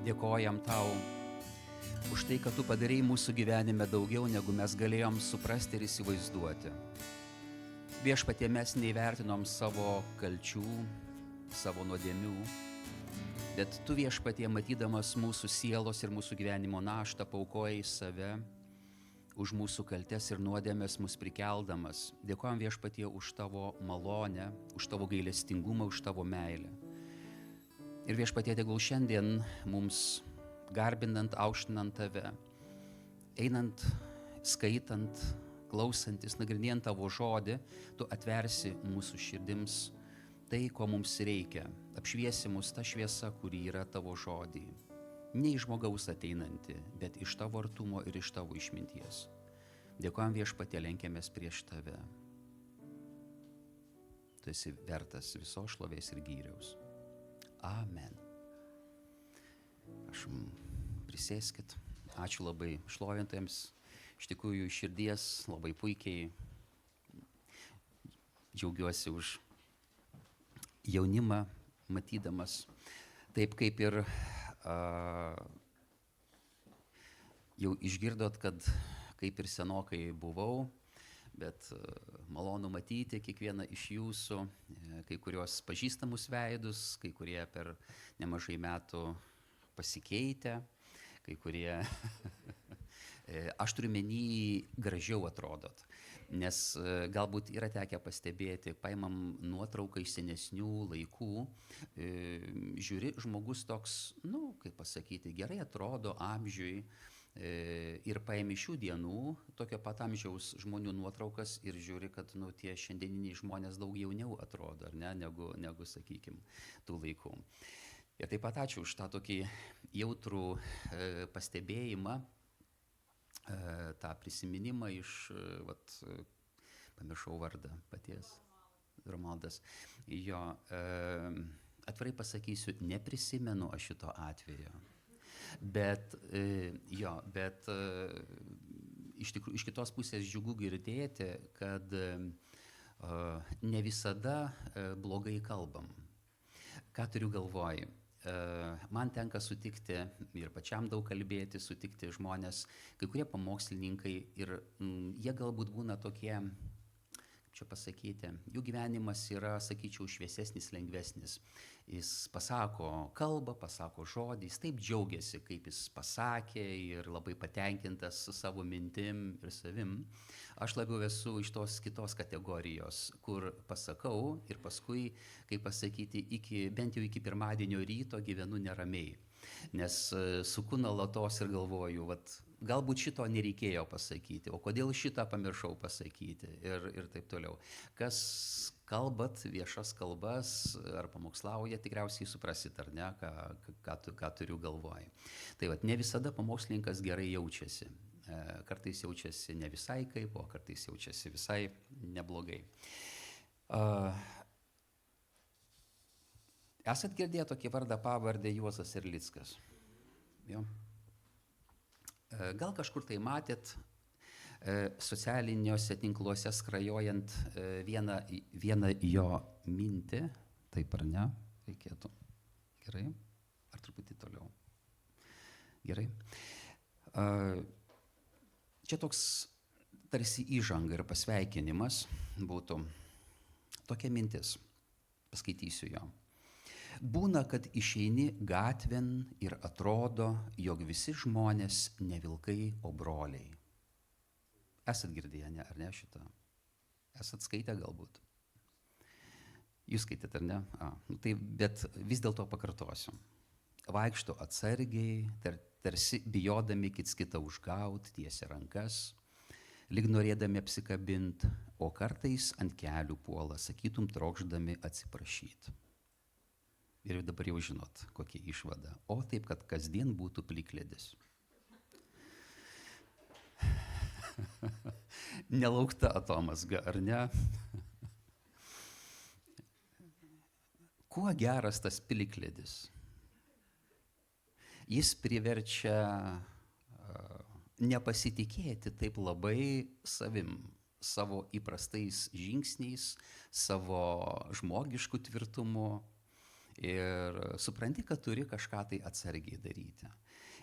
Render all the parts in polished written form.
Dėkojam tau už tai, kad tu padarėjai mūsų gyvenime daugiau, negu mes galėjom suprasti ir įsivaizduoti. Viešpatie, mes neįvertinom savo kalčių, savo nuodėmių, bet tu, Viešpatie, matydamas mūsų sielos ir mūsų gyvenimo naštą, paukojai save už mūsų kaltes ir nuodėmės mus prikeldamas. Dėkojam, Viešpatie, už tavo malonę, už tavo gailestingumą, už tavo meilę. Ir Viešpatie, tegul šiandien mums garbinant, aukštinant tave, einant, skaitant, klausantis, nagrinėjant tavo žodį, tu atversi mūsų širdims tai, ko mums reikia. Apšviesi mus tą šviesą, kuri yra tavo žodį. Ne iš žmogaus ateinanti, bet iš tavo artumo ir iš tavo išminties. Dėkojam, Viešpatie, lenkiamės prieš tave. Tu esi vertas visos šlovės ir gyriaus. Amen. Prašom, prisėskit. Ačiū labai šlovintojams. Iš tikrųjų, iš širdies labai puikiai džiaugiuosi už jaunimą matydamas. Taip kaip ir jau išgirdot, kad kaip ir senokai buvau, bet malonu matyti kiekvieną iš jūsų, kai kurios pažįstamus veidus, kai kurie per nemažai metų pasikeitę, kai kurie, aš turiu menį, gražiau atrodot. Nes galbūt yra tekę pastebėti, paimam nuotrauką iš senesnių laikų, žiūri, žmogus toks, kaip pasakyti, gerai atrodo amžiui, ir paimi šių dienų tokio pat amžiaus žmonių nuotraukas ir žiūri, kad tie šiandieniniai žmonės daug jauniau atrodo, ar ne, negu sakykime, tų laikų. Ir taip pat ačiū už tą tokį jautrų pastebėjimą, tą prisiminimą iš, pamiršau vardą paties, Romaldas. Jo, atvirai pasakysiu, neprisimenu aš šito atvejo. Bet iš kitos pusės džiugu girdėti, kad ne visada blogai kalbam. Ką turiu galvoj? Man tenka sutikti ir pačiam daug kalbėti, sutikti žmonės, kai kurie pamokslininkai ir jie galbūt būna tokie, kaip čia pasakyti, jų gyvenimas yra, sakyčiau, šviesesnis, lengvesnis. Jis pasako kalbą, pasako žodį, jis taip džiaugiasi, kaip jis pasakė ir labai patenkintas savo mintim ir savim. Aš labiau esu iš tos kitos kategorijos, kur pasakau ir paskui, kaip pasakyti, bent jau iki pirmadienio ryto gyvenu neramiai. Nes suku nuolatos ir galvoju, galbūt šito nereikėjo pasakyti, o kodėl šitą pamiršau pasakyti ir taip toliau. Kas kalbat viešas kalbas ar pamokslauja, tikriausiai suprasit, ar ne, ką turiu galvoj. Tai ne visada pamokslininkas gerai jaučiasi. Kartais jaučiasi ne visai kaip, o kartais jaučiasi visai neblogai. Esat girdėję tokį vardą pavardę Juozas Erlickas? Jo. Gal kažkur tai matėt socialiniuose tinkluose skrajojant vieną jo mintį, taip ar ne, reikėtų. Gerai, ar truputį toliau? Gerai. Čia toks tarsi įžanga ir pasveikinimas būtų. Tokia mintis, paskaitysiu jo. Būna, kad išeini gatvėn ir atrodo, jog visi žmonės ne vilkai, o broliai. Esat girdėję, ar ne šitą? Esat skaitę galbūt? Jūs skaitėt, ar ne? Bet vis dėlto pakartosiu. Vaikšto atsargiai, tarsi bijodami kits kitą užgaut, tiesia rankas, lyg norėdami apsikabint, o kartais ant kelių puola, sakytum, trokšdami atsiprašyti. Ir dabar jau žinot, kokia išvada. O taip, kad kasdien būtų plikledis. Nelaukta atomazga, ar ne? Kuo geras tas plikledis? Jis priverčia nepasitikėti taip labai savim, savo įprastais žingsniais, savo žmogišku tvirtumu. Ir supranti, kad turi kažką tai atsargiai daryti.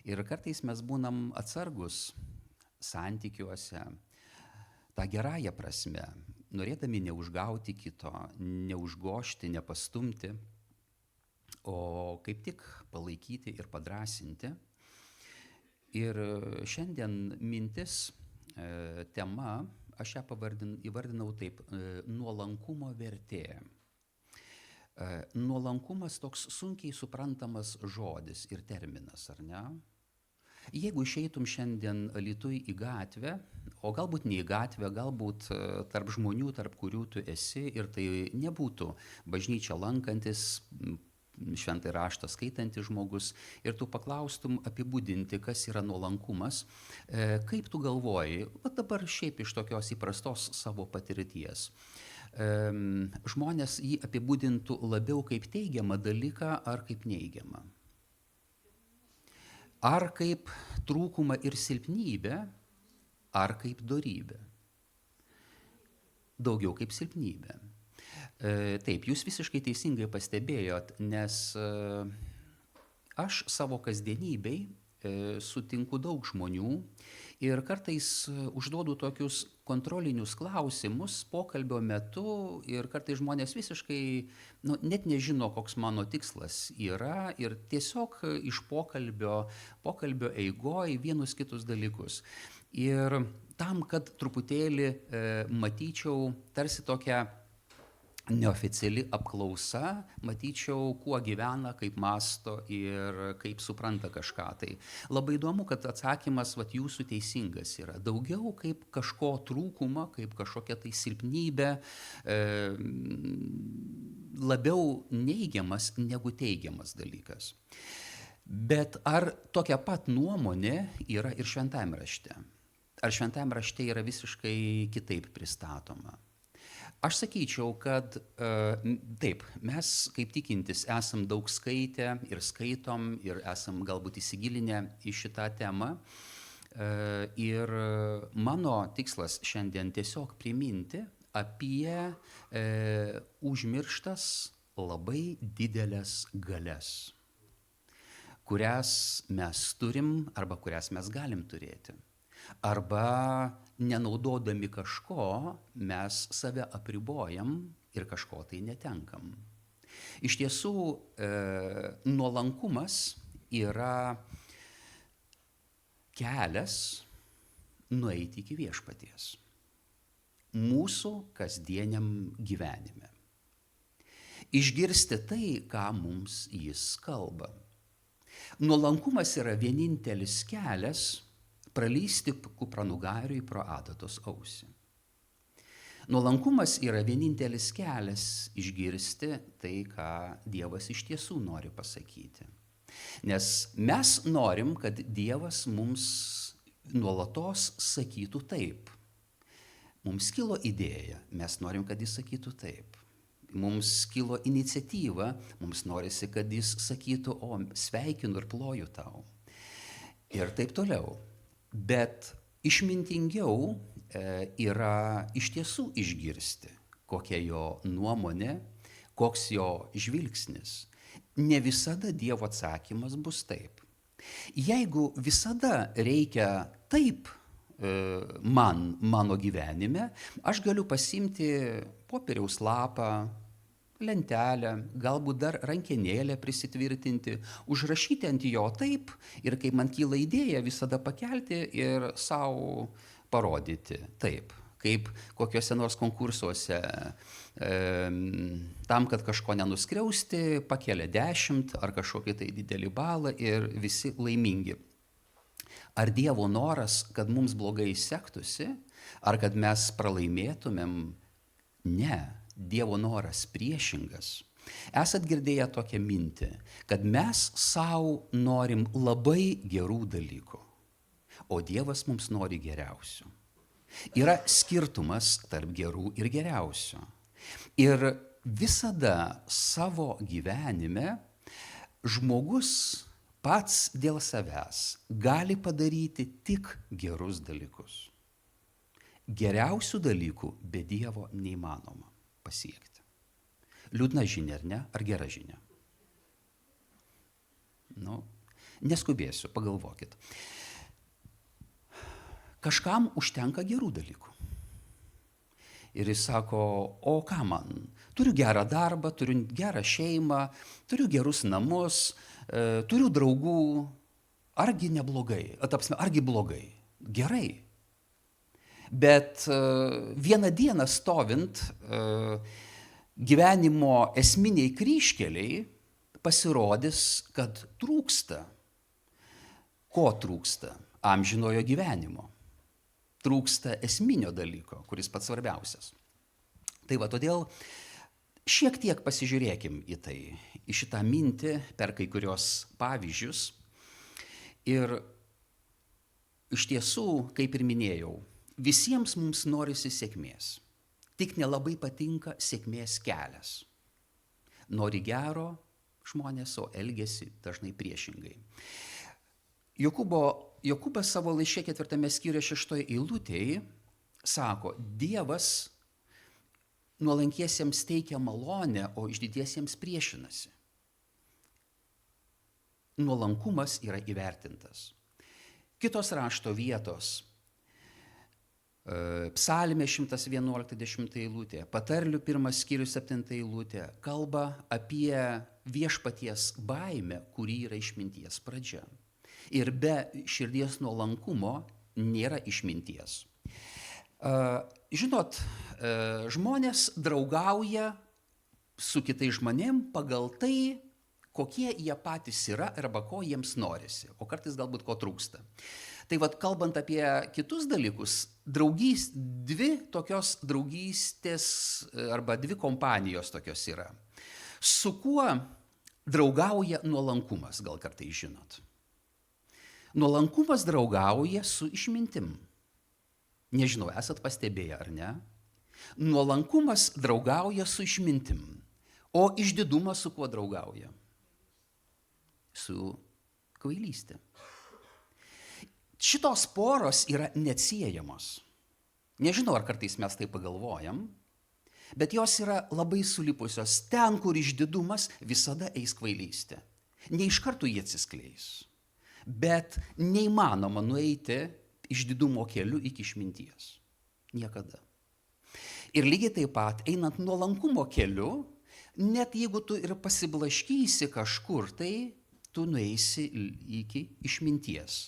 Ir kartais mes būnam atsargus santykiuose, tą gerąją prasme, norėdami neužgauti kito, neužgožti, nepastumti, o kaip tik palaikyti ir padrasinti. Ir šiandien mintis, tema, aš ją įvardinau taip, nuolankumo vertė. Nuolankumas toks sunkiai suprantamas žodis ir terminas, ar ne? Jeigu išeitum šiandien Alytuj į gatvę, o galbūt ne į gatvę, galbūt tarp žmonių, tarp kurių tu esi, ir tai nebūtų bažnyčią lankantis, šventąjį raštą skaitantis žmogus, ir tu paklaustum apibūdinti, kas yra nuolankumas, kaip tu galvoji, dabar šiaip iš tokios įprastos savo patirties, žmonės jį apibūdintų labiau kaip teigiamą dalyką ar kaip neigiamą. Ar kaip trūkumą ir silpnybę, ar kaip dorybę. Daugiau kaip silpnybę. Taip, jūs visiškai teisingai pastebėjot, nes aš savo kasdienybei sutinku daug žmonių ir kartais užduodu tokius kontrolinius klausimus pokalbio metu ir kartais žmonės visiškai net nežino, koks mano tikslas yra ir tiesiog iš pokalbio eigoj vienus kitus dalykus. Ir tam, kad truputėlį matyčiau tarsi tokią neoficiali apklausa, matyčiau, kuo gyvena, kaip mąsto ir kaip supranta kažką. Tai labai įdomu, kad atsakymas jūsų teisingas yra. Daugiau kaip kažko trūkumą, kaip kažkokia tai silpnybė, labiau neigiamas negu teigiamas dalykas. Bet ar tokia pat nuomonė yra ir šventajame rašte? Ar šventajame rašte yra visiškai kitaip pristatoma? Aš sakyčiau, kad taip, mes kaip tikintis esam daug skaitę ir skaitom ir esam galbūt įsigilinę į šitą temą. Ir mano tikslas šiandien tiesiog priminti apie užmirštas labai didelės galias, kurias mes turim arba kurias mes galim turėti. Arba nenaudodami kažko mes save apribojam ir kažko tai netenkam. Iš tiesų, nuolankumas yra kelias nueiti iki viešpaties mūsų kasdieniam gyvenime. Išgirsti tai, ką mums jis kalba. Nuolankumas yra vienintelis kelias pralysti kupranugariui pro adatos ausį. Nuolankumas yra vienintelis kelias išgirsti tai, ką Dievas iš tiesų nori pasakyti. Nes mes norim, kad Dievas mums nuolatos sakytų taip. Mums kilo idėja, mes norim, kad jis sakytų taip. Mums kilo iniciatyva, mums norisi, kad jis sakytų, o sveikinu ir ploju tau. Ir taip toliau. Bet išmintingiau yra iš tiesų išgirsti, kokia jo nuomonė, koks jo žvilgsnis. Ne visada Dievo atsakymas bus taip. Jeigu visada reikia taip mano gyvenime, aš galiu pasiimti popieriaus lapą, lentelę, galbūt dar rankenėlę prisitvirtinti, užrašyti ant jo taip ir kai man kyla idėja visada pakelti ir savo parodyti taip, kaip kokiuose nors konkursuose tam, kad kažko nenuskriausti, pakelia 10 ar kažkokį tai didelį balą ir visi laimingi. Ar Dievo noras, kad mums blogai sektųsi, ar kad mes pralaimėtumėm? Ne. Dievo noras priešingas. Esat girdėję tokią mintį, kad mes savo norim labai gerų dalykų, o Dievas mums nori geriausių. Yra skirtumas tarp gerų ir geriausių. Ir visada savo gyvenime žmogus pats dėl savęs gali padaryti tik gerus dalykus. Geriausių dalykų be Dievo neįmanoma pasiekti. Liūdna žinia, ar ne? Ar gera žinia? Nu, neskubėsiu, pagalvokit. Kažkam užtenka gerų dalykų. Ir jis sako, o ką man? Turiu gerą darbą, turiu gerą šeimą, turiu gerus namus, turiu draugų. Argi neblogai? Argi blogai? Gerai. Bet vieną dieną stovint gyvenimo esminiai kryžkeliai pasirodys, kad trūksta. Ko trūksta? Amžinojo gyvenimo. Trūksta esminio dalyko, kuris pats svarbiausias. Tai va, todėl šiek tiek pasižiūrėkim į tai, į šitą mintį per kai kurios pavyzdžius. Ir iš tiesų, kaip ir minėjau, visiems mums norisi sėkmės. Tik nelabai patinka sėkmės kelias. Nori gero žmonės, o elgiasi dažnai priešingai. Jokūbas savo laiške 4 skyriuje 6 eilutėje sako, Dievas nuolankiesiems teikia malonę, o išdidiesiems priešinasi. Nuolankumas yra įvertintas. Kitos rašto vietos, Psalmė 111 eilutė, Patarlių 1 skyrius 7 eilutė, kalba apie viešpaties baimę, kuri yra išminties pradžia. Ir be širdies nuolankumo nėra išminties. Žinot, žmonės draugauja su kitais žmonėm pagal tai, kokie jie patys yra arba ko jiems norisi, o kartais galbūt ko trūksta. Tai vat, kalbant apie kitus dalykus, dvi tokios draugystės arba dvi kompanijos tokios yra. Su kuo draugauja nuolankumas, gal kartais žinot? Nuolankumas draugauja su išmintim. Nežinau, esat pastebėję ar ne? Nuolankumas draugauja su išmintim, o išdidumas su kuo draugauja? Su kvailystė. Šitos poros yra neatsiejamos. Nežinau, ar kartais mes tai pagalvojam, bet jos yra labai sulipusios. Ten, kur išdidumas, visada eis kvailystė. Ne iš karto jie atsiskleis, bet neįmanoma nueiti išdidumo keliu iki išminties. Niekada. Ir lygiai taip pat, einant nuolankumo keliu, net jeigu tu ir pasiblaškysi kažkur, tai tu nueisi iki išminties.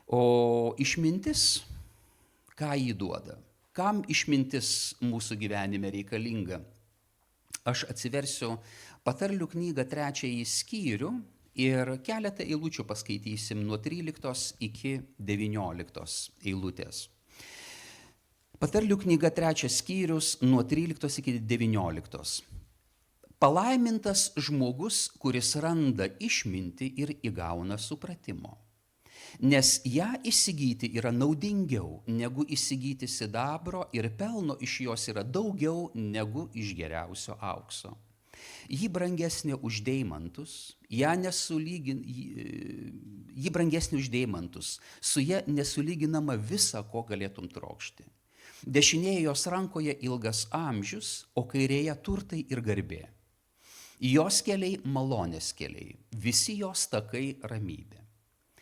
O išmintis, ką jį duoda? Kam išmintis mūsų gyvenime reikalinga? Aš atsiversiu Patarlių knygą 3 skyrių ir keletą eilučių paskaitysim nuo 13 iki 19 eilutės. Patarlių knyga 3 skyrius nuo 13 iki 19. Palaimintas žmogus, kuris randa išmintį ir įgauna supratimo. Nes ją įsigyti yra naudingiau negu įsigyti sidabro ir pelno iš jos yra daugiau negu iš geriausio aukso. Ji brangesnė už deimantus, ji brangesnė už deimantus, su ja nesulyginama visa, ko galėtum trokšti. Dešinėje jos rankoje ilgas amžius, o kairėje turtai ir garbė. Jos keliai malonės keliai, visi jos takai ramybė.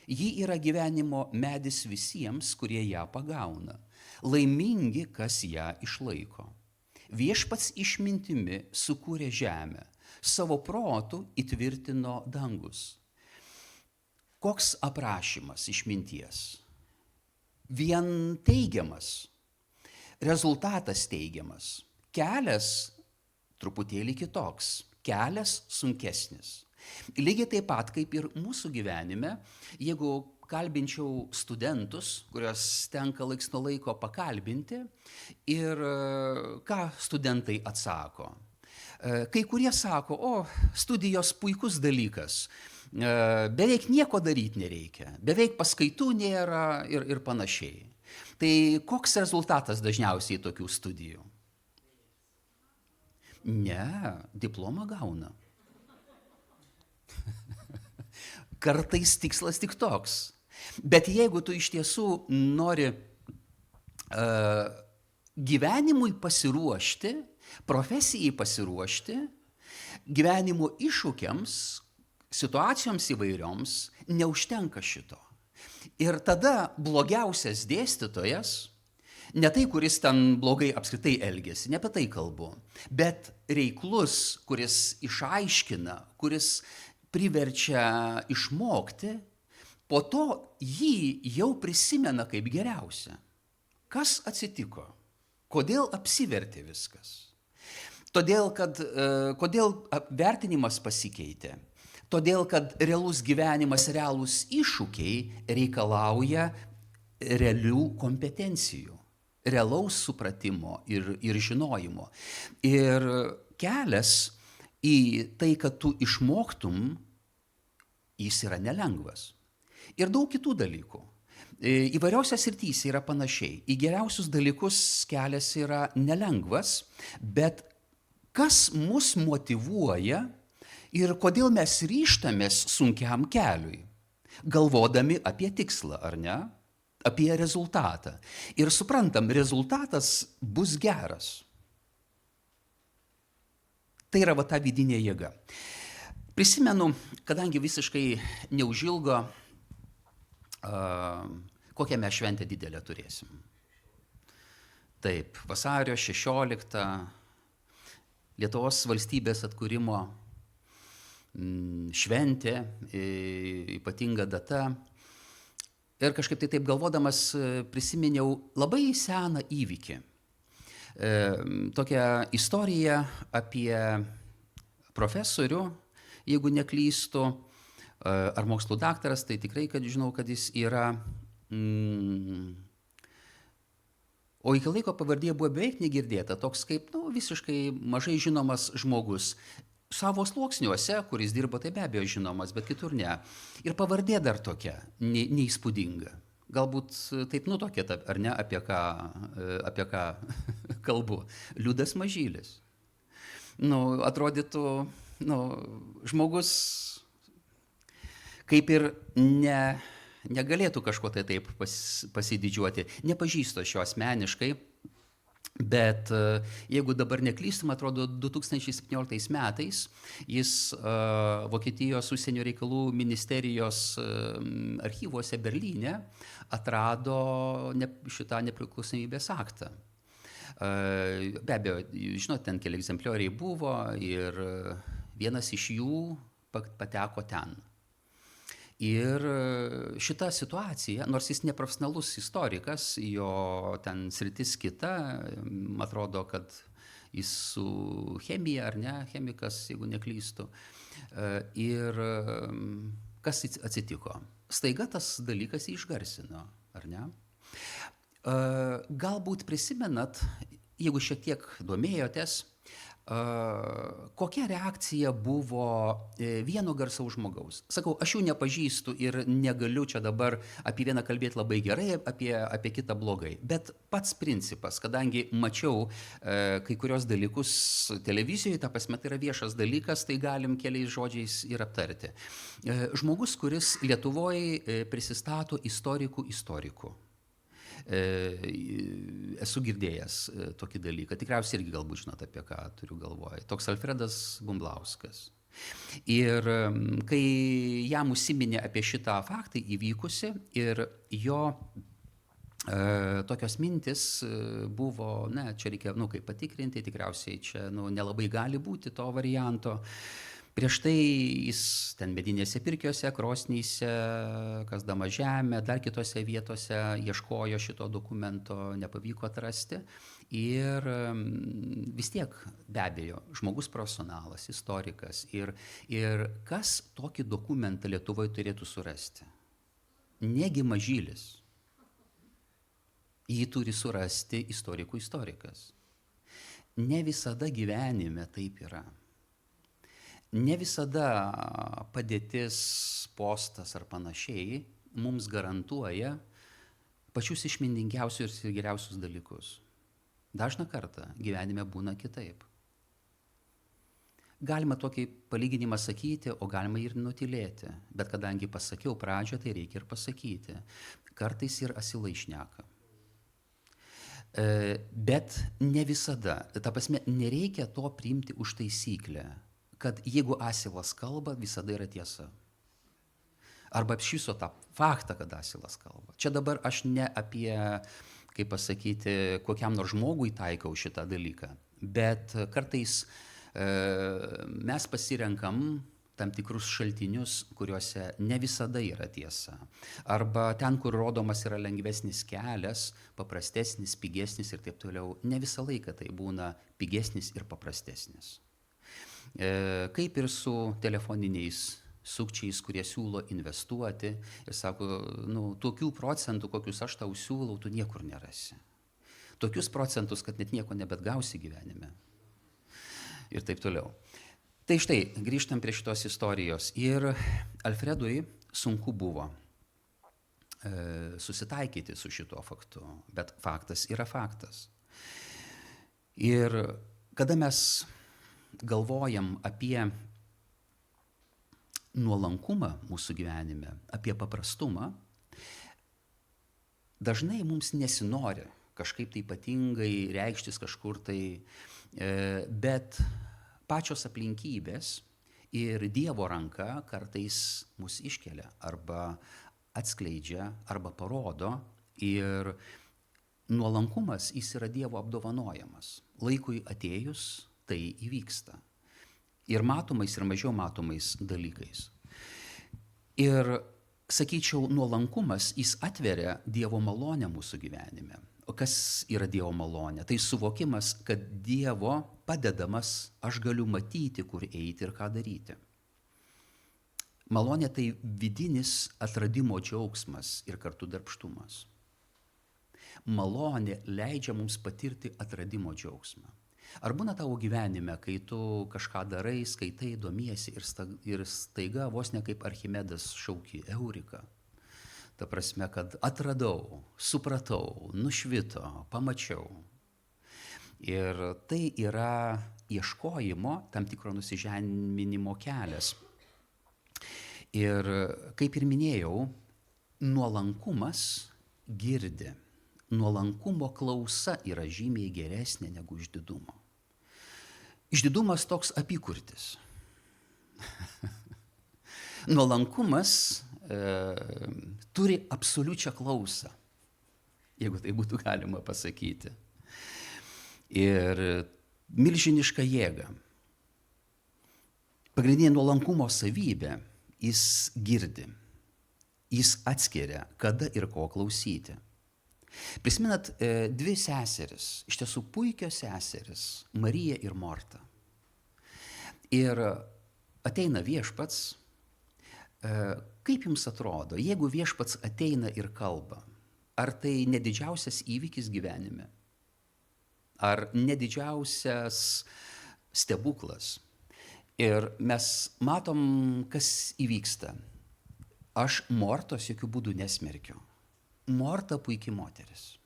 Ji yra gyvenimo medis visiems, kurie ją pagauna. Laimingi, kas ją išlaiko. Viešpats išmintimi sukūrė žemę, savo protu įtvirtino dangus. Koks aprašymas išminties? Vien teigiamas, rezultatas teigiamas, kelias truputėlį kitoks, kelias sunkesnis. Lygiai taip pat kaip ir mūsų gyvenime, jeigu kalbinčiau studentus, kuriuos tenka laiks nuo laiko pakalbinti, ir ką studentai atsako. Kai kurie sako, studijos puikus dalykas, beveik nieko daryti nereikia, beveik paskaitų nėra ir panašiai. Tai koks rezultatas dažniausiai tokių studijų? Ne, diplomą gauna. Kartais tikslas tik toks. Bet jeigu tu iš tiesų nori gyvenimui pasiruošti, profesijai pasiruošti, gyvenimo iššūkiams, situacijoms įvairioms neužtenka šito. Ir tada blogiausias dėstytojas, ne tai, kuris ten blogai apskritai elgėsi, ne apie tai kalbu, bet reiklus, kuris išaiškina, kuris priverčia išmokti, po to jį jau prisimena kaip geriausia. Kas atsitiko? Kodėl apsivertė viskas? Kodėl vertinimas pasikeitė? Todėl, kad realus gyvenimas, realūs iššūkiai reikalauja realių kompetencijų, realaus supratimo ir žinojimo. Ir kelias į tai, kad tu išmoktum, jis yra nelengvas. Ir daug kitų dalykų. Įvairiausiose srityse yra panašiai. Į geriausius dalykus kelias yra nelengvas, bet kas mus motyvuoja ir kodėl mes ryžtamės sunkiam keliui, galvodami apie tikslą, ar ne? Apie rezultatą. Ir suprantam, rezultatas bus geras. Tai yra ta vidinė jėga. Prisimenu, kadangi visiškai neužilgo, kokią mes šventę didelę turėsim. Taip, vasario 16, Lietuvos valstybės atkūrimo šventė, ypatinga data. Ir kažkaip tai taip galvodamas prisiminiau labai seną įvykį. Tokią istoriją apie profesorių, jeigu neklystu, ar mokslų daktaras, tai tikrai, kad žinau, kad jis yra. O iki laiko pavardė buvo beveik negirdėta, toks kaip visiškai mažai žinomas žmogus. Savo sluoksniuose, kuris dirbo, tai be abejo žinomas, bet kitur ne. Ir pavardė dar tokia, neįspūdinga. Galbūt taip nutokia, ar ne, apie ką kalbu. Liudas Mažylis. Atrodytų, žmogus kaip ir negalėtų kažko tai taip pasididžiuoti. Nepažįstu šio asmeniškai, bet jeigu dabar neklystum, atrodo, 2017 metais jis Vokietijos užsienio reikalų ministerijos archyvuose Berlyne atrado šitą nepriklausomybės aktą. Be abejo, žinot, ten keli egzemplioriai buvo ir vienas iš jų pateko ten. Ir šita situacija, nors jis neprofesionalus istorikas, jo ten sritis kita, atrodo, kad jis su chemija ar ne, chemikas, jeigu neklystu. Ir kas atsitiko? Staiga tas dalykas jį išgarsino, ar ne? Galbūt prisimenat, jeigu šiek tiek domėjotės, kokia reakcija buvo vieno garsaus žmogaus. Sakau, aš jų nepažįstu ir negaliu čia dabar apie vieną kalbėti labai gerai, apie kitą blogai. Bet pats principas, kadangi mačiau kai kurios dalykus televizijoje, ta prasme, tai yra viešas dalykas, tai galim keliais žodžiais ir aptarti. Žmogus, kuris Lietuvoje prisistato istoriku. Esu girdėjęs tokį dalyką, tikriausiai irgi galbūt žinot, apie ką turiu galvoje. Toks Alfredas Bumblauskas. Ir kai jam užsiminė apie šitą faktą įvykusi ir jo tokios mintis buvo, čia reikia, kaip patikrinti, tikriausiai čia nelabai gali būti to varianto. Prieš tai jis ten medinėse pirkiuose, krosnyse, kasdama žemę, dar kitose vietose ieškojo šito dokumento, nepavyko atrasti. Ir vis tiek, be abejo, žmogus profesionalas, istorikas. Ir kas tokį dokumentą Lietuvoje turėtų surasti? Negi Mažylis. Jį turi surasti istorikų istorikas. Ne visada gyvenime taip yra. Ne visada padėtis, postas ar panašiai mums garantuoja pačius išmintingiausius ir geriausius dalykus. Dažną kartą gyvenime būna kitaip. Galima tokį palyginimą sakyti, o galima ir nutylėti. Bet kadangi pasakiau pradžią, tai reikia ir pasakyti. Kartais ir asilai šneka. Bet ne visada. Ta prasme, nereikia to priimti už taisyklę, kad jeigu asilas kalba, visada yra tiesa. Arba apšiso tą faktą, kad asilas kalba. Čia dabar aš ne apie, kaip pasakyti, kokiam nors žmogui taikau šitą dalyką, bet kartais mes pasirenkam tam tikrus šaltinius, kuriuose ne visada yra tiesa. Arba ten, kur rodomas yra lengvesnis kelias, paprastesnis, pigesnis ir taip toliau, ne visą laiką tai būna pigesnis ir paprastesnis. Kaip ir su telefoniniais sukčiais, kurie siūlo investuoti ir sako, tokių procentų, kokius aš tau siūlau, tu niekur nerasi. Tokius procentus, kad net nieko nebetgausi gyvenime. Ir taip toliau. Tai štai, grįžtam prie šitos istorijos. Ir Alfredui sunku buvo susitaikyti su šituo faktu, bet faktas yra faktas. Ir kada mes galvojam apie nuolankumą mūsų gyvenime, apie paprastumą, dažnai mums nesinori kažkaip tai ypatingai reikštis kažkur tai, bet pačios aplinkybės ir Dievo ranka kartais mus iškelia arba atskleidžia, arba parodo, ir nuolankumas jis yra Dievo apdovanojamas. Laikui atėjus tai įvyksta. Ir matomais, ir mažiau matomais dalykais. Ir, sakyčiau, nuolankumas jis atveria Dievo malonę mūsų gyvenime. O kas yra Dievo malonė? Tai suvokimas, kad Dievo padedamas aš galiu matyti, kur eiti ir ką daryti. Malonė tai vidinis atradimo džiaugsmas ir kartu darbštumas. Malonė leidžia mums patirti atradimo džiaugsmą. Ar būna tavo gyvenime, kai tu kažką darai, skaitai, domiesi ir staiga vos ne kaip Archimedas šauki Eurika? Ta prasme, kad atradau, supratau, nušvito, pamačiau. Ir tai yra ieškojimo, tam tikro nusižeminimo kelias. Ir kaip ir minėjau, nuolankumas girdi. Nuolankumo klausa yra žymiai geresnė negu išdidumo. Išdidumas toks apykurtis. Nuolankumas turi absoliučią klausą, jeigu tai būtų galima pasakyti. Ir milžinišką jėgą. Pagrindinė nuolankumo savybė, jis girdi, jis atskiria, kada ir ko klausyti. Prisimenat dvi seseris, iš tiesų puikios seseris, Marija ir Morta. Ir ateina viešpats. Kaip jums atrodo, jeigu viešpats ateina ir kalba, ar tai nedidžiausias įvykis gyvenime? Ar nedidžiausias stebuklas? Ir mes matom, kas įvyksta. Aš Mortos jokių būdų nesmerkiu. Morta puikiai moteris.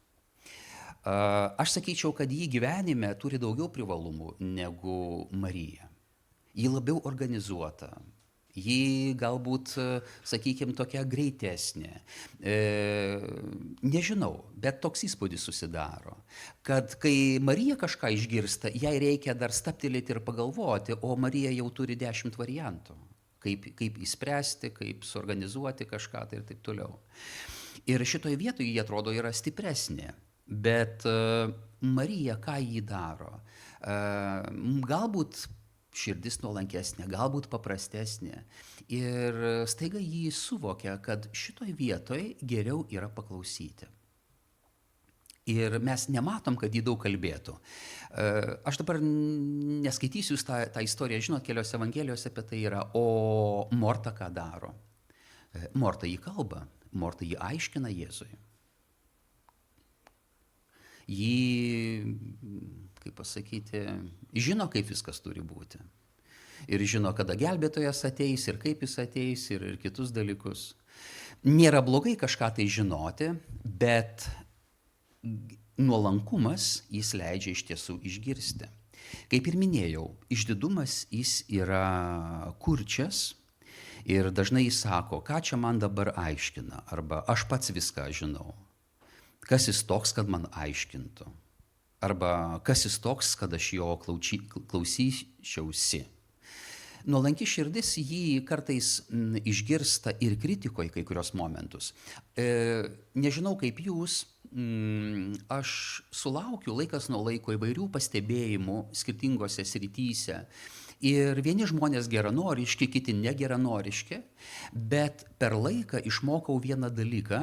Aš sakyčiau, kad ji gyvenime turi daugiau privalumų negu Marija. Ji labiau organizuota. Ji galbūt, sakykime, tokia greitesnė. Nežinau, bet toks įspūdis susidaro, kad kai Marija kažką išgirsta, jai reikia dar stabtelėti ir pagalvoti, o Marija jau turi 10 variantų, kaip įspręsti, kaip suorganizuoti kažką tai ir taip toliau. Ir šitoje vietoje jie atrodo yra stipresnė, bet Marija ką ji daro? Galbūt širdis nuolankesnė, galbūt paprastesnė. Ir staiga jį suvokia, kad šitoj vietoj geriau yra paklausyti. Ir mes nematom, kad jį daug kalbėtų. Aš dabar neskaitysiu jūs tą istoriją, žinot, keliose evangelijose apie tai yra, o Morta ką daro? Morta jį kalba, Morta jį aiškina Jėzui. Jį, kaip pasakyti, žino, kaip viskas turi būti. Ir žino, kada gelbėtojas ateis, ir kaip jis ateis, ir kitus dalykus. Nėra blogai kažką tai žinoti, bet nuolankumas jis leidžia iš tiesų išgirsti. Kaip ir minėjau, išdidumas jis yra kurčias ir dažnai jis sako, ką čia man dabar aiškina, arba aš pats viską žinau. Kas jis toks, kad man aiškintų? Arba kas jis toks, kad aš jo klausyčiausi? Nuolanki širdis jį kartais išgirsta ir kritikoje kai kurios momentus. Nežinau kaip jūs, aš sulaukiu laikas nuo laiko įvairių pastebėjimų skirtingose srityse. Ir vieni žmonės geranoriški, kiti negeranoriški, bet per laiką išmokau vieną dalyką,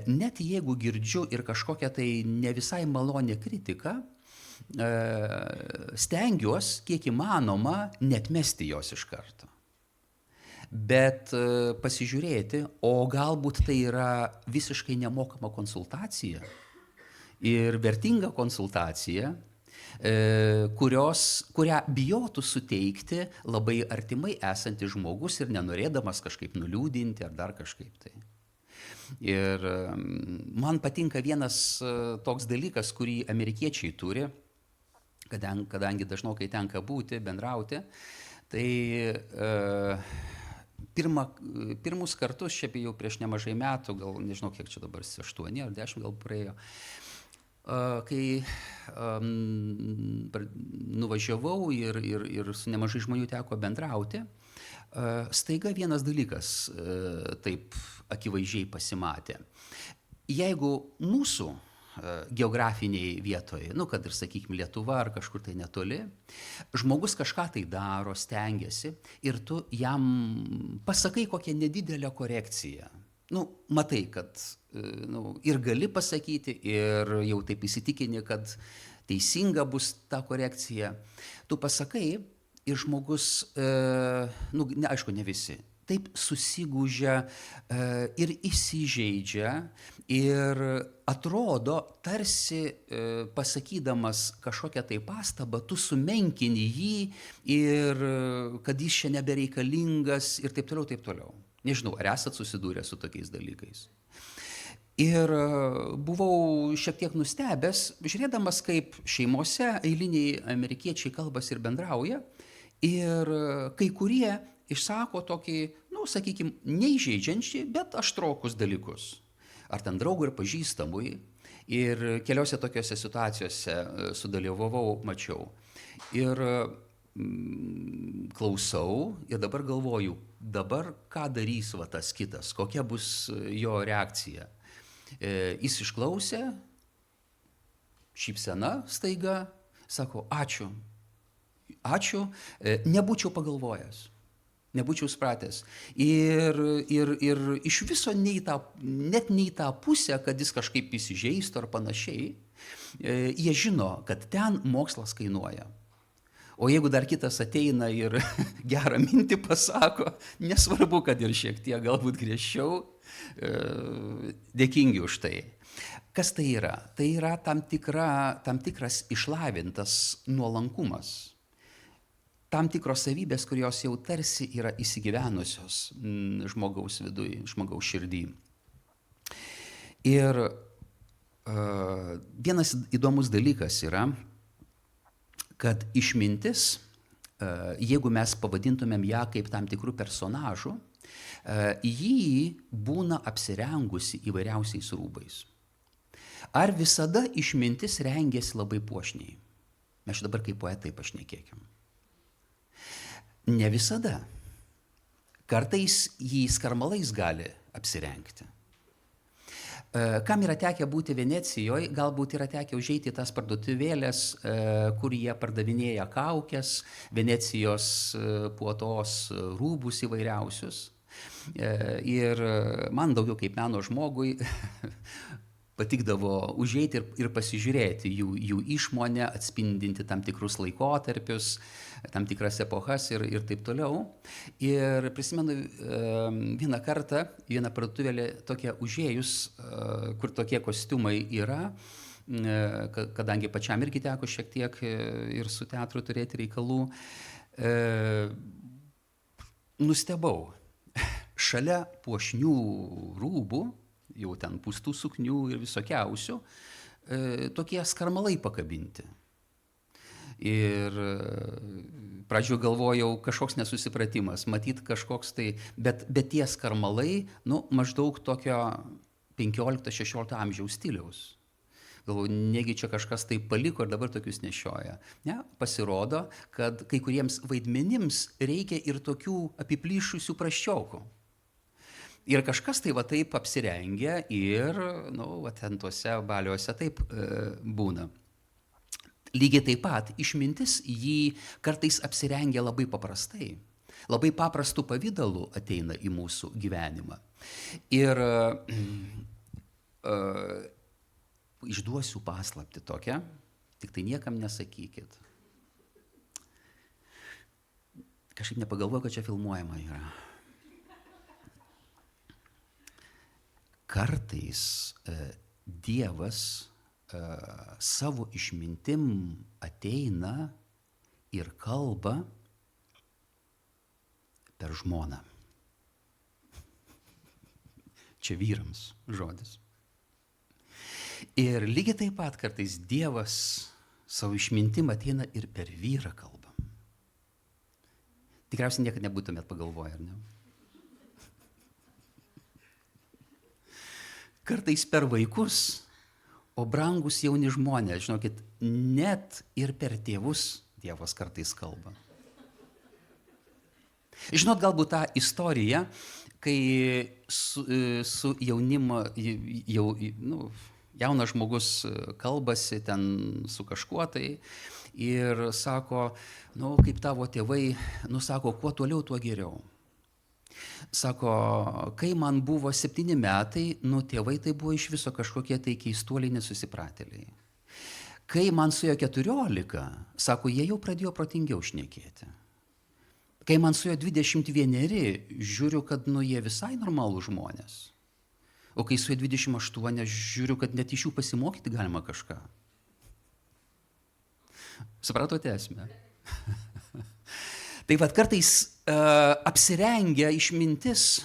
net jeigu girdžiu ir kažkokią tai ne visai malonę kritiką, stengiuosi, kiek įmanoma, netmesti jos iš karto. Bet pasižiūrėti, o galbūt tai yra visiškai nemokama konsultacija ir vertinga konsultacija, kurią bijotų suteikti labai artimai esantis žmogus ir nenorėdamas kažkaip nuliūdinti ar dar kažkaip tai. Ir man patinka vienas toks dalykas, kurį amerikiečiai turi, kadangi dažnokai tenka būti, bendrauti, tai pirmus kartus, šiaip jau prieš nemažai metų, gal nežinau kiek čia dabar, 8 ar 10 gal praėjo, kai nuvažiavau ir su nemažai žmonių teko bendrauti, staiga vienas dalykas taip akivaizdžiai pasimatė. Jeigu mūsų geografiniai vietoje, kad ir, sakykime, Lietuva ar kažkur tai netoli, žmogus kažką tai daro, stengiasi ir tu jam pasakai kokią nedidelę korekciją. Matai, kad ir gali pasakyti ir jau taip įsitikini, kad teisinga bus ta korekcija. Tu pasakai ir žmogus, aišku, ne visi, taip susigūžia ir įsižeidžia ir atrodo, tarsi pasakydamas kažkokią tai pastabą, tu sumenkini jį ir kad jis čia nebereikalingas ir taip toliau, taip toliau. Nežinau, ar esat susidūrę su tokiais dalykais. Ir buvau šiek tiek nustebęs, žiūrėdamas, kaip šeimose eiliniai amerikiečiai kalbasi ir bendrauja, ir kai kurie išsako tokį, sakykime, neįžeidžiančiai, bet aštrokus dalykus. Ar ten draugui ir pažįstamui. Ir keliose tokiose situacijose sudalyvavau, mačiau. Ir klausau ir dabar galvoju, dabar ką darys tas kitas, kokia bus jo reakcija. Jis išklausė, šypsena staiga, sako, ačiū, nebūčiau pagalvojęs. Nebūčiau supratęs. Ir iš viso net ne į tą pusę, kad jis kažkaip įsižeistų ar panašiai, jie žino, kad ten mokslas kainuoja. O jeigu dar kitas ateina ir gerą mintį pasako, nesvarbu, kad ir šiek tiek galbūt griežčiau, dėkingi už tai. Kas tai yra? Tai yra tam tikras išlavintas nuolankumas. Tam tikros savybės, kurios jau tarsi yra įsigyvenusios žmogaus viduj, žmogaus širdį. Ir vienas įdomus dalykas yra, kad išmintis, jeigu mes pavadintumėm ją kaip tam tikrų personažų, jį būna apsirengusi įvairiausiais rūbais. Ar visada išmintis rengėsi labai puošniai? Mes dabar kaip poetai pašnekėkim. Ne visada. Kartais jį skarmalais gali apsirengti. Kam yra tekę būti Venecijoje, galbūt yra tekę užeiti tas parduotuvėlės, kur jie pardavinėja kaukes, Venecijos puotos rūbus įvairiausius. Ir man daugiau kaip meno žmogui patikdavo užeiti ir pasižiūrėti jų išmonę, atspindinti tam tikrus laikotarpius, tam tikras epochas ir taip toliau. Ir prisimenu vieną kartą, vieną parduotuvėlę tokią užėjus, kur tokie kostiumai yra, kadangi pačiam irgi teko šiek tiek ir su teatru turėti reikalų, nustebau. Šalia puošnių rūbų, jau ten pūstų suknių ir visokiausių, tokie skarmalai pakabinti. Ir pradžioje galvojau, kažkoks nesusipratimas, matyt kažkoks tai, bet tie skarmalai, maždaug tokio 15-16 amžiaus stiliaus. Galvoju, negi čia kažkas tai paliko ir dabar tokius nešioja. Ne, pasirodo, kad kai kuriems vaidmenims reikia ir tokių apiplyšusių prasčiokų. Ir kažkas tai va taip apsirengia ir, va ten tuose baliuose taip būna. Lygiai taip pat išmintis jį kartais apsirengia labai paprastai, labai paprastų pavydalų ateina į mūsų gyvenimą. Ir išduosiu paslaptį tokią, tik tai niekam nesakykit. Kažkaip nepagalvoju, kad čia filmuojama yra. Kartais Dievas savo išmintim ateina ir kalba per žmoną. Čia vyrams žodis. Ir lygiai taip pat kartais Dievas savo išmintim ateina ir per vyrą kalba. Tikriausiai niekada nebūtumėt pagalvoję, ar ne? Kartais per vaikus, o brangus jauni žmonės, žinokit, net ir per tėvus Dievas kartais kalba. Žinot, galbūt tą istoriją, kai su jaunimo, jaunas žmogus kalbasi ten su kažkuo tai ir sako, kaip tavo tėvai, sako, kuo toliau, tuo geriau. Sako, kai man buvo 7 metai, tėvai tai buvo iš viso kažkokie tai keistuoliai nesusipratėliai. Kai man suėjo 14, sako, jie jau pradėjo protingiau šnekėti. Kai man suėjo 21, žiūriu, kad jie visai normalų žmonės. O kai suėjo 28, žiūriu, kad net iš jų pasimokyti galima kažką. Supratote esmę? Tai vad kartais apsirengia išmintis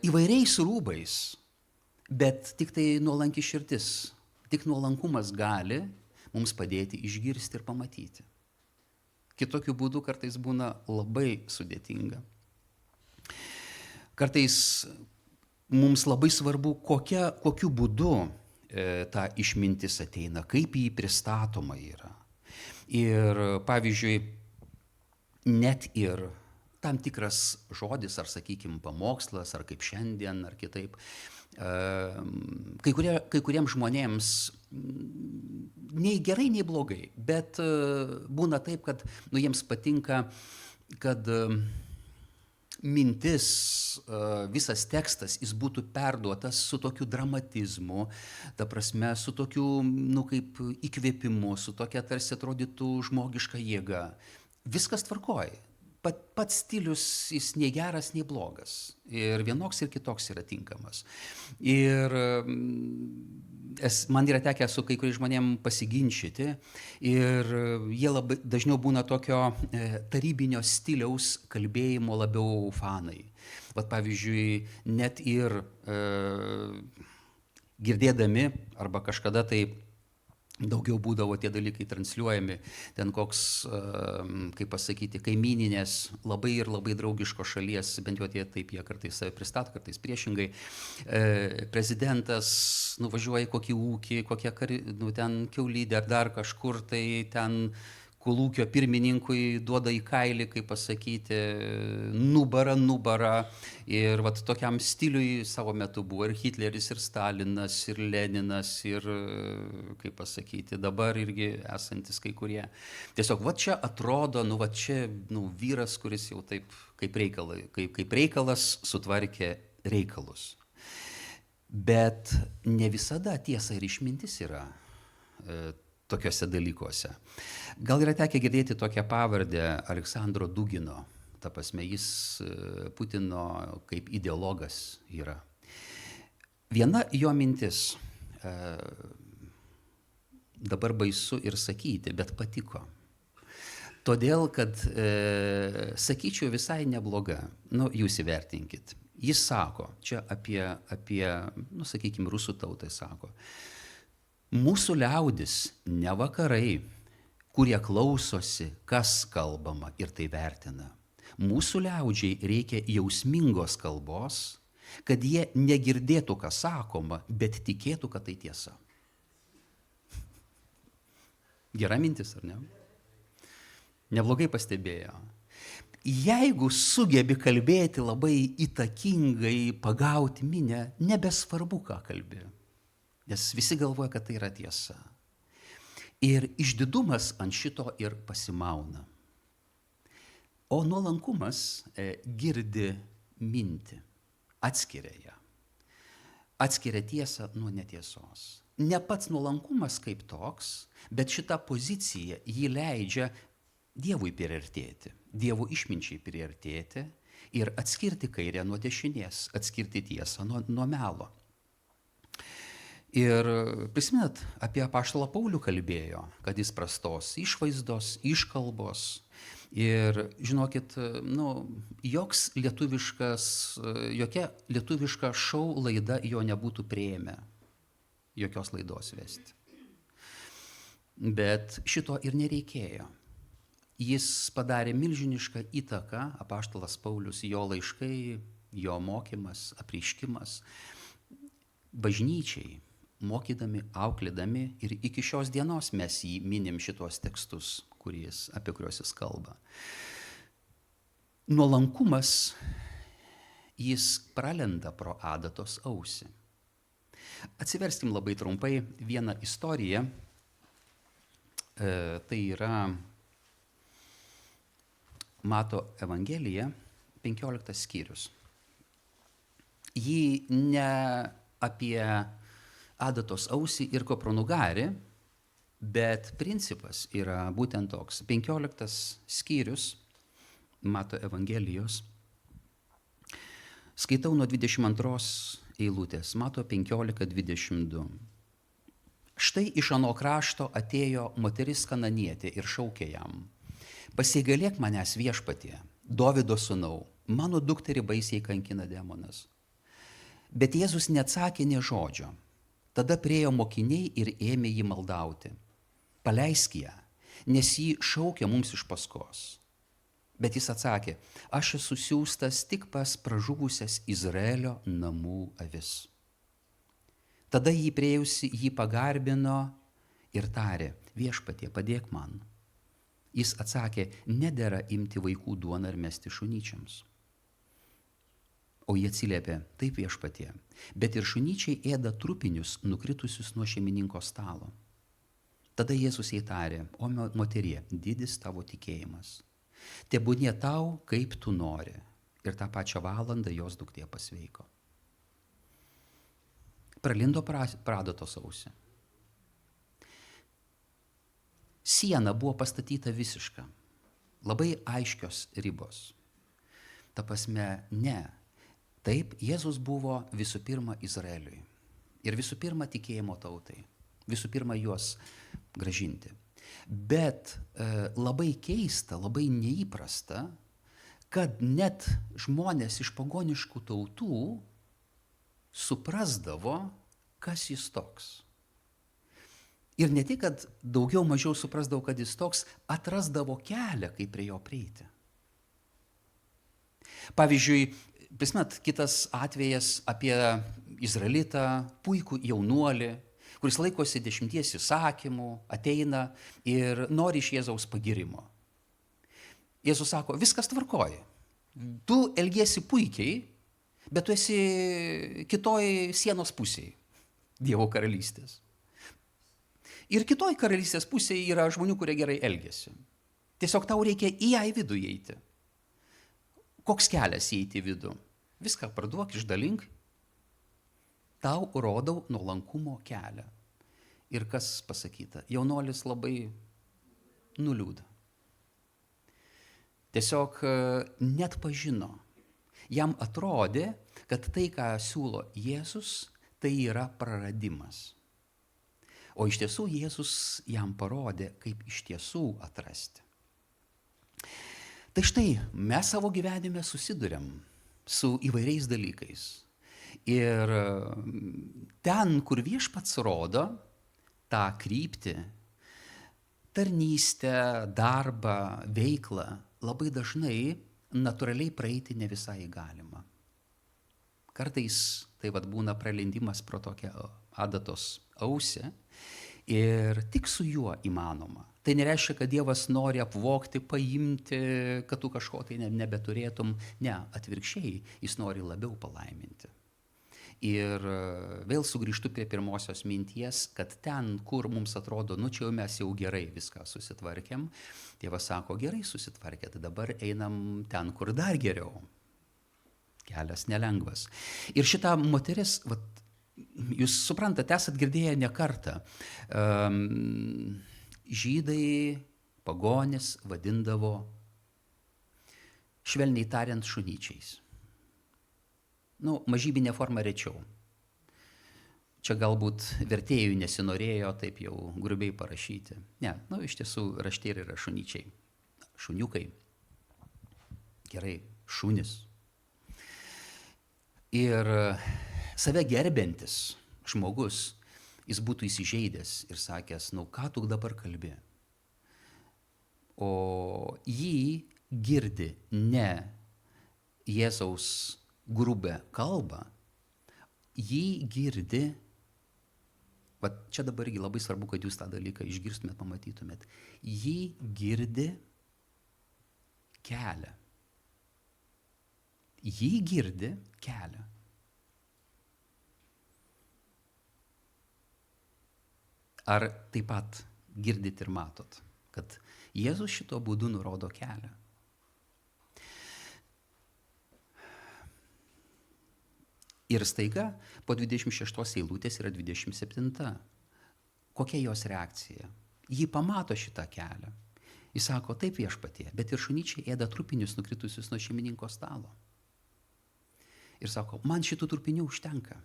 įvairiais rūbais, bet tik tai nuolanki širdis, tik nuolankumas gali mums padėti išgirsti ir pamatyti. Kitokiu būdu kartais būna labai sudėtinga. Kartais mums labai svarbu, kokiu būdu ta išmintis ateina, kaip jį pristatoma yra. Ir pavyzdžiui, net ir tam tikras žodis, ar sakykime pamokslas, ar kaip šiandien, ar kitaip, kai kuriems žmonėms nei gerai, nei blogai, bet būna taip, kad jiems patinka, kad mintis, visas tekstas, jis būtų perduotas su tokiu dramatizmu, ta prasme, su tokiu, kaip įkvėpimu, su tokia tarsi atrodytų žmogiška jėga. Viskas tvarkoja. Pats stilius jis nei geras, nei blogas. Ir vienoks ir kitoks yra tinkamas. Ir man yra tekę su kai kuriais žmonėm pasiginčyti ir jie labai dažniau būna tokio tarybinio stiliaus kalbėjimo labiau fanai. Vat pavyzdžiui, net ir girdėdami arba kažkada tai daugiau būdavo tie dalykai transliuojami, ten koks, kaip pasakyti, kaimyninės, labai ir labai draugiškos šalies, bent jau jie kartais save pristato, kartais priešingai, prezidentas nuvažiuoja į kokį ūkį, ten kiaulidė ar dar kažkur, tai ten kolūkio pirmininkui duoda į kailį, kaip pasakyti, nubara. Ir vat tokiam stiliui savo metu buvo ir Hitleris, ir Stalinas, ir Leninas, ir, kaip pasakyti, dabar irgi esantis kai kurie. Tiesiog, va čia atrodo, čia vyras, kuris jau taip kaip reikalas sutvarkė reikalus. Bet ne visada tiesa ir išmintis yra tokiuose dalykuose. Gal yra tekę girdėti tokią pavardę Aleksandro Dugino, ta prasme, jis Putino kaip ideologas yra. Viena jo mintis, dabar baisu ir sakyti, bet patiko. Todėl, kad, sakyčiau, visai nebloga, jūs įvertinkit. Jis sako, čia apie sakykime, rusų tautai sako, mūsų liaudis, ne vakarai, kurie klausosi, kas kalbama ir tai vertina. Mūsų liaudžiai reikia jausmingos kalbos, kad jie negirdėtų, kas sakoma, bet tikėtų, kad tai tiesa. Gera mintis, ar ne? Neblogai pastebėjo. Jeigu sugebi kalbėti labai įtakingai, pagauti minę, nebesvarbu, ką kalbi. Nes visi galvoja, kad tai yra tiesa. Ir išdidumas ant šito ir pasimauna. O nuolankumas girdi mintį, atskiria ją. Atskiria tiesą nuo netiesos. Ne pats nuolankumas kaip toks, bet šita pozicija jį leidžia Dievui priartėti, Dievo išminčiai priartėti ir atskirti kairę nuo dešinės, atskirti tiesą nuo melo. Ir prisimenat, apie apaštalą Paulių kalbėjo, kad jis prastos išvaizdos, iškalbos. Ir žinokit, jokia lietuviška šou laida jo nebūtų priėmę, jokios laidos vesti. Bet šito ir nereikėjo. Jis padarė milžinišką įtaką, apaštalas Paulius, jo laiškai, jo mokymas, apreiškimas, bažnyčiai, mokydami, auklėdami, ir iki šios dienos mes jį minim šitos tekstus, apie kuriuos jis kalba. Nuolankumas, jis pralenda pro adatos ausį. Atsiverskim labai trumpai vieną istoriją. Tai yra Mato Evangelija, 15 skyrius. Jį ne apie adatos ausį ir kopronugarį, bet principas yra būtent toks. 15 skyrius Mato Evangelijos. Skaitau nuo 22 eilutės. Mato 15:22. Štai iš ano krašto atėjo moteris kananietė ir šaukė jam: pasigailėk manęs, viešpatie, Dovydo sūnau, mano dukterį baisiai kankina demonas. Bet Jėzus neatsakė nė žodžio. Tada priėjo mokiniai ir ėmė jį maldauti: paleisk ją, nes jį šaukia mums iš paskos. Bet jis atsakė: aš esu siųstas tik pas pražuvusias Izraelio namų avis. Tada jį priėjusi jį pagarbino ir tarė: viešpatie, padėk man. Jis atsakė: nedera imti vaikų duoną ir mesti šunyčiams. O jie atsiliepė: taip, viešpatie, bet ir šunyčiai ėda trupinius nukritusius nuo šeimininko stalo. Tada Jėzus jai tarė: o moterie, didis tavo tikėjimas. Tebūnie tau, kaip tu nori. Ir tą pačią valandą jos duktė pasveiko. Pralindo adatos ausį. Siena buvo pastatyta visiška. Labai aiškios ribos. Ta prasme, ne. Taip, Jėzus buvo visų pirma Izraeliui. Ir visų pirma tikėjimo tautai. Visų pirma juos grąžinti. Bet labai keista, labai neįprasta, kad net žmonės iš pagoniškų tautų suprasdavo, kas jis toks. Ir ne tik, kad daugiau mažiau suprasdavo, kad jis toks, atrasdavo kelią, kaip prie jo prieiti. Pavyzdžiui, prisimenat, kitas atvejas apie izraelitą, puikų jaunuolį, kuris laikosi 10 įsakymų, ateina ir nori iš Jėzaus pagirimo. Jėzus sako: viskas tvarkoja. Tu elgiesi puikiai, bet tu esi kitoj sienos pusėje Dievo karalystės. Ir kitoj karalystės pusėje yra žmonių, kurie gerai elgiasi. Tiesiog tau reikia į ją į vidų įeiti. Koks kelias įeiti į vidų? Viską parduok, išdalink. Tau rodau nuolankumo kelią. Ir kas pasakyta? Jaunuolis labai nuliūdo. Tiesiog net pažino. Jam atrodė, kad tai, ką siūlo Jėzus, tai yra praradimas. O iš tiesų Jėzus jam parodė, kaip iš tiesų atrasti. Tai štai, mes savo gyvenime susiduriam su įvairiais dalykais. Ir ten, kur Viešpats rodo tą kryptį, tarnystę, darbą, veiklą, labai dažnai natūraliai praeiti ne visai galima. Kartais tai būna pralendimas pro tokią adatos ausį Ir tik su juo įmanoma. Tai nereiškia, kad Dievas nori apvogti, paimti, kad tu kažko tai nebeturėtum. Ne, atvirkščiai, jis nori labiau palaiminti. Ir vėl sugrįžtu prie pirmosios minties, kad ten, kur mums atrodo, nu čia jau mes jau gerai viską susitvarkėm, Dievas sako, gerai susitvarkėt, dabar einam ten, kur dar geriau. Kelias nelengvas. Ir šita moteris, vat, jūs suprantate, esat girdėję ne kartą, žydai, pagonis vadindavo, švelniai tariant, šunyčiais. Mažybinė forma rečiau. Čia galbūt vertėjų nesinorėjo taip jau grubiai parašyti. Ne, iš tiesų rašte yra šunyčiai. Šuniukai. Gerai, šunis. Ir save gerbiantis žmogus, jis būtų įsižeidęs ir sakęs, ką tu dabar kalbi? O jį girdi ne Jėzaus grubę kalbą, jį girdi, čia dabar irgi labai svarbu, kad jūs tą dalyką išgirstumėt, pamatytumėt, jį girdi kelią. Jį girdi kelią. Ar taip pat girdit ir matot, kad Jėzus šito būdu nurodo kelią? Ir staiga po 26 eilutės yra 27. Kokia jos reakcija? Ji pamato šitą kelią. Jis sako, taip viešpatie, bet ir šunyčiai ėda trupinius nukritusius nuo šeimininko stalo. Ir sako, man šitų trupinių užtenka.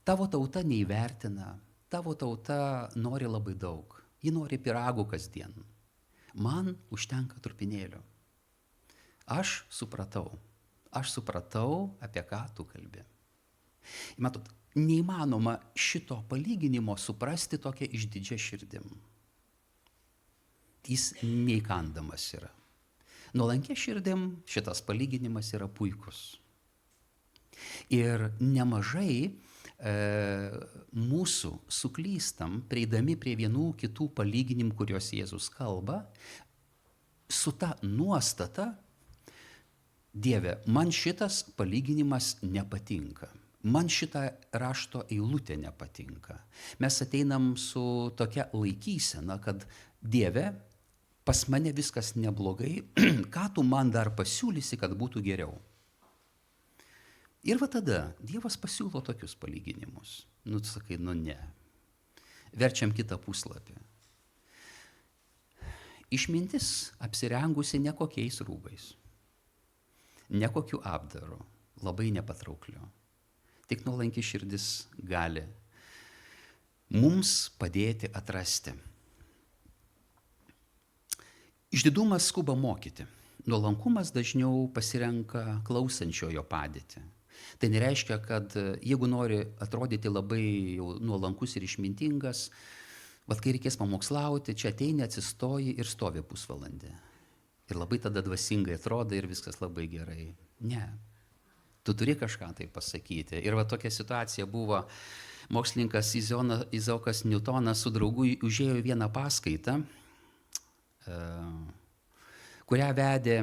Tavo tauta neįvertina, tavo tauta nori labai daug. Ji nori pyragų kasdien. Man užtenka trupinėlio. Aš supratau, apie ką tu kalbi. Matot, neįmanoma šito palyginimo suprasti tokia išdidžia širdim. Jis neįkandamas yra. Nuolankia širdim šitas palyginimas yra puikus. Ir nemažai mūsų suklystam, prieidami prie vienų kitų palyginimų, kuriuos Jėzus kalba, su ta nuostata, Dieve, man šitas palyginimas nepatinka. Man šita rašto eilutė nepatinka. Mes ateinam su tokia laikysena, kad Dieve, pas mane viskas neblogai, ką tu man dar pasiūlysi, kad būtų geriau? Ir va tada Dievas pasiūlo tokius palyginimus. Tu sakai, ne. Verčiam kitą puslapį. Išmintis apsirengusi nekokiais rūbais. Nekokiu apdaru, labai nepatraukliu. Tik nuolanki širdis gali mums padėti atrasti. Išdidumas skuba mokyti. Nuolankumas dažniau pasirenka klausančiojo padėtį. Tai nereiškia, kad jeigu nori atrodyti labai nuolankus ir išmintingas, kai reikės pamokslauti, čia ateini, atsistoji ir stovi pusvalandį. Ir labai tada dvasingai atrodo ir viskas labai gerai. Ne. Tu turi kažką tai pasakyti. Ir tokia situacija buvo, mokslininkas Izaokas Niutonas su draugu užėjo į vieną paskaitą, kurią vedė,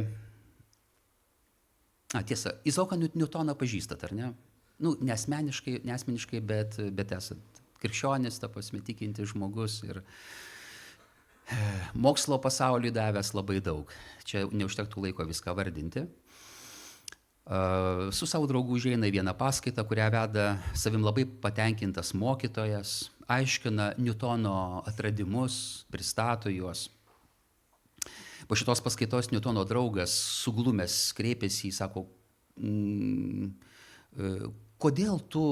tiesa, Izaoką Niutoną pažįstat, ar ne? Ne asmeniškai, bet esat krikščionis, ta prasme, tikintis žmogus ir mokslo pasauliui davęs labai daug. Čia neužtektų laiko viską vardinti. Su savo draugu užeina į vieną paskaitą, kurią veda savim labai patenkintas mokytojas, aiškina Niutono atradimus, pristato juos. Po šitos paskaitos Niutono draugas suglumęs kreipėsi, sako, kodėl tu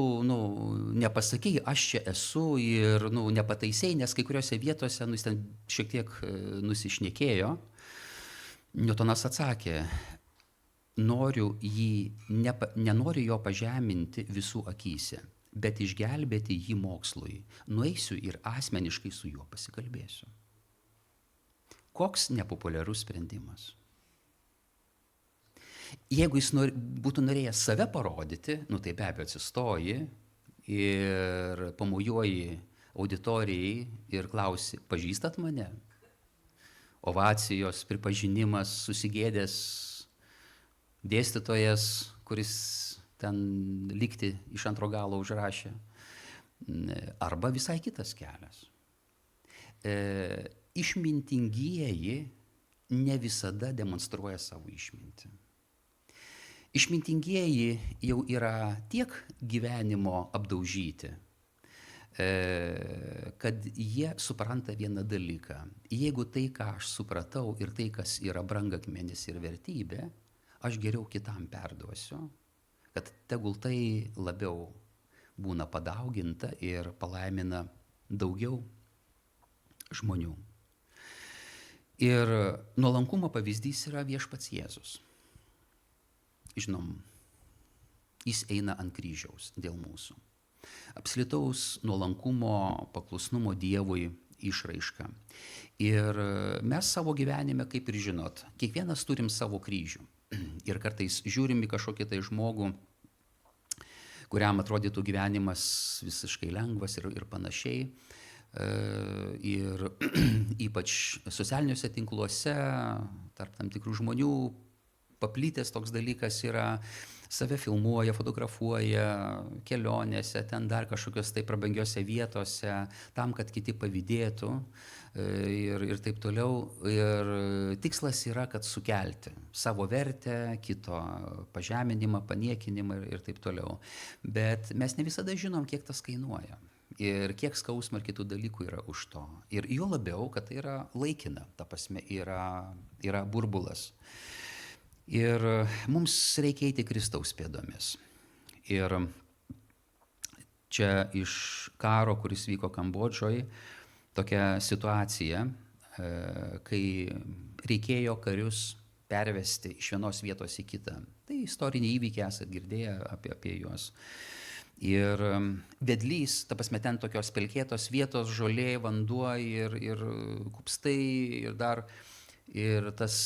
nepasakei, aš čia esu ir nepataisei, nes kai kuriuose vietose jis ten šiek tiek nusišnekėjo. Niutonas atsakė, nenoriu jo pažeminti visų akyse, bet išgelbėti jį mokslui. Nueisiu ir asmeniškai su juo pasikalbėsiu. Koks nepopuliarus sprendimas. Jeigu jis būtų norėjęs save parodyti, tai be abejo atsistoji ir pamojuoji auditorijai ir klausi, pažįstat mane? Ovacijos, pripažinimas, susigėdęs dėstytojas, kuris ten likti iš antro galo užrašė. Arba visai kitas kelias. Išmintingieji ne visada demonstruoja savo išmintį. Išmintingieji jau yra tiek gyvenimo apdaužyti, kad jie supranta vieną dalyką. Jeigu tai, ką aš supratau ir tai, kas yra brangakmenis ir vertybė, aš geriau kitam perduosiu, kad tegul tai labiau būna padauginta ir palaimina daugiau žmonių. Ir nuolankumo pavyzdys yra viešpats Jėzus. Žinom, jis eina ant kryžiaus dėl mūsų. Absoliutaus nuolankumo, paklusnumo Dievui išraiška. Ir mes savo gyvenime, kaip ir žinot, kiekvienas turim savo kryžių. Ir kartais žiūrim į kažkokį tai žmogų, kuriam atrodytų gyvenimas visiškai lengvas ir panašiai. Ir ypač socialiniuose tinkluose, tarp tam tikrų žmonių, paplitęs toks dalykas yra, save filmuoja, fotografuoja kelionėse, ten dar kažkokios tai prabangiose vietose, tam, kad kiti pavydėtų ir taip toliau. Ir tikslas yra, kad sukelti savo vertę, kito pažeminimą, paniekinimą ir taip toliau. Bet mes ne visada žinom, kiek tas kainuoja. Ir kiek skausmo ir kitų dalykų yra už to. Ir juo labiau, kad tai yra laikina, ta prasme yra burbulas. Ir mums reikia eiti Kristaus pėdomis. Ir čia iš karo, kuris vyko Kambodžoje, tokia situacija, kai reikėjo karius pervesti iš vienos vietos į kitą. Tai istoriniai įvykiai, esate girdėję apie juos. Ir vedlys, ta prasme, ten tokios pelkėtos vietos, žolė, vanduo ir kupstai ir dar. Ir tas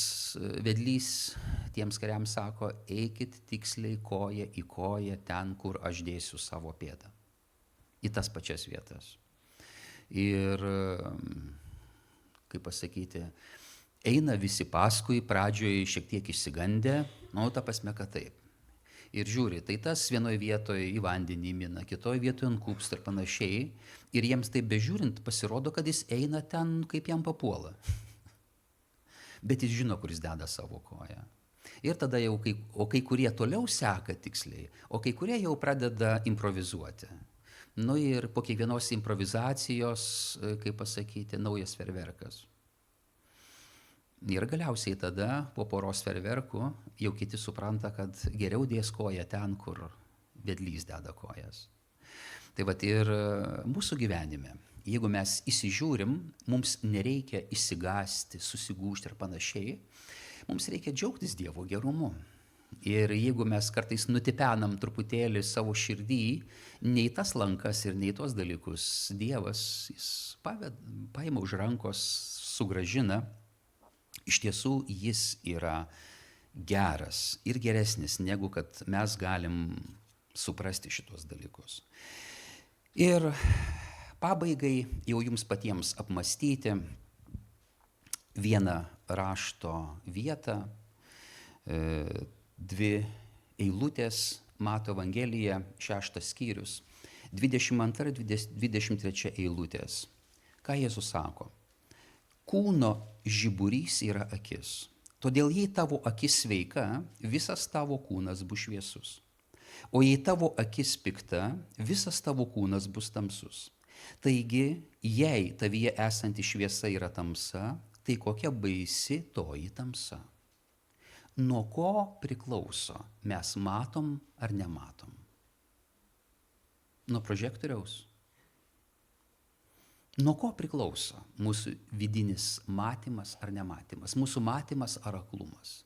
vedlys tiems kariams sako, eikit tiksliai koja į koją ten, kur aš dėsiu savo pėdą. Į tas pačias vietas. Ir, kaip pasakyti, eina visi paskui, pradžioje šiek tiek išsigandę, ta prasme, kad taip. Ir žiūri, tai tas vienoje vietoje į vandenį mina, kitoje vietoje ant kupsto ir panašiai. Ir jiems taip bežiūrint pasirodo, kad jis eina ten, kaip jam papuola. Bet jis žino, kur jis deda savo koją. Ir tada jau, kai kurie toliau seka tiksliai, o kai kurie jau pradeda improvizuoti. Ir po kiekvienos improvizacijos, kaip pasakyti, naujas ferverkas. Ir galiausiai tada, po poros ferverkų, jau kiti supranta, kad geriau dės koją ten, kur vedlys deda kojas. Tai vat ir mūsų gyvenime. Jeigu mes įsižiūrim, mums nereikia įsigąsti, susigūžti ir panašiai, mums reikia džiaugtis Dievo gerumu. Ir jeigu mes kartais nutipenam truputėlį savo širdį, nei tas lankas ir nei tos dalykus, Dievas, jis paima už rankos, sugrąžina, iš tiesų jis yra geras ir geresnis, negu kad mes galim suprasti šitos dalykus. Ir pabaigai jau jums patiems apmastyti vieną rašto vietą, 2 eilutės, Mato Evangelija, 6 skyrius, 22 ir 23 eilutės. Ką Jėzus sako? Kūno žiburys yra akis. Todėl jei tavo akis sveika, visas tavo kūnas bus šviesus. O jei tavo akis pikta, visas tavo kūnas bus tamsus. Taigi, jei tavyje esanti šviesa yra tamsa, tai kokia baisi toji tamsa. Nuo ko priklauso, mes matom ar nematom? Nuo prožektoriaus. Nuo ko priklauso mūsų vidinis matymas ar nematymas, mūsų matymas ar aklumas?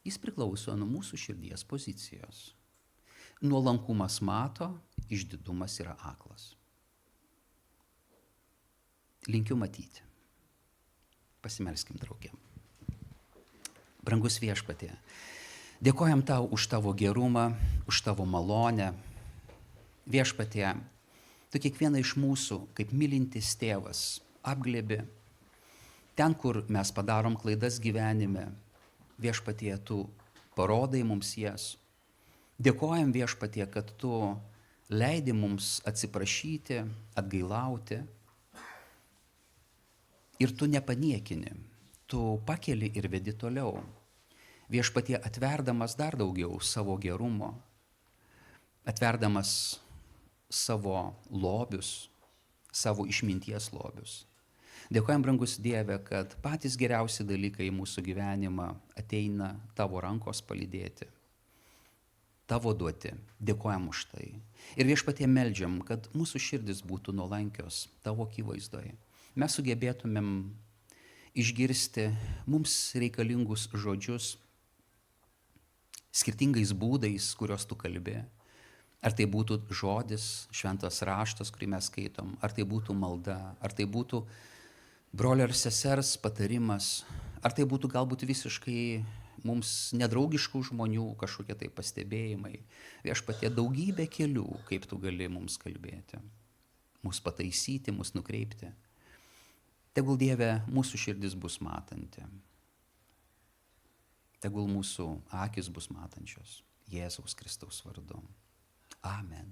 Jis priklauso nuo mūsų širdies pozicijos. Nuolankumas mato, išdidumas yra aklas. Linkiu matyti. Pasimelskim drauge. Brangus Viešpatie, dėkojam tau už tavo gerumą, už tavo malonę. Viešpatie, Tu kiekvieną iš mūsų, kaip mylintis tėvas, apglėbi. Ten, kur mes padarom klaidas gyvenime, Viešpatie, tu parodai mums jas. Dėkojam Viešpatie, kad tu leidi mums atsiprašyti, atgailauti. Ir tu nepaniekini, tu pakeli ir vedi toliau. Viešpatie, atverdamas dar daugiau savo gerumo, atverdamas savo lobius, savo išminties lobius. Dėkojam, brangus Dieve, kad patys geriausi dalykai į mūsų gyvenimą ateina tavo rankos palydėti, tavo duoti. Dėkojam už tai. Ir Viešpatie meldžiam, kad mūsų širdis būtų nuolankios tavo akivaizdoje. Mes sugebėtumėm išgirsti mums reikalingus žodžius skirtingais būdais, kuriuos tu kalbi. Ar tai būtų žodis, šventas raštas, kurį mes skaitom, ar tai būtų malda, ar tai būtų brolio ar sesers patarimas, ar tai būtų galbūt visiškai mums nedraugiškų žmonių kažkokie tai pastebėjimai. Viešpatie, daugybė kelių, kaip tu gali mums kalbėti, mus pataisyti, mus nukreipti. Tegul, Dieve, mūsų širdis bus matanti. Tegul mūsų akis bus matančios. Jėzaus Kristaus vardu. Amen.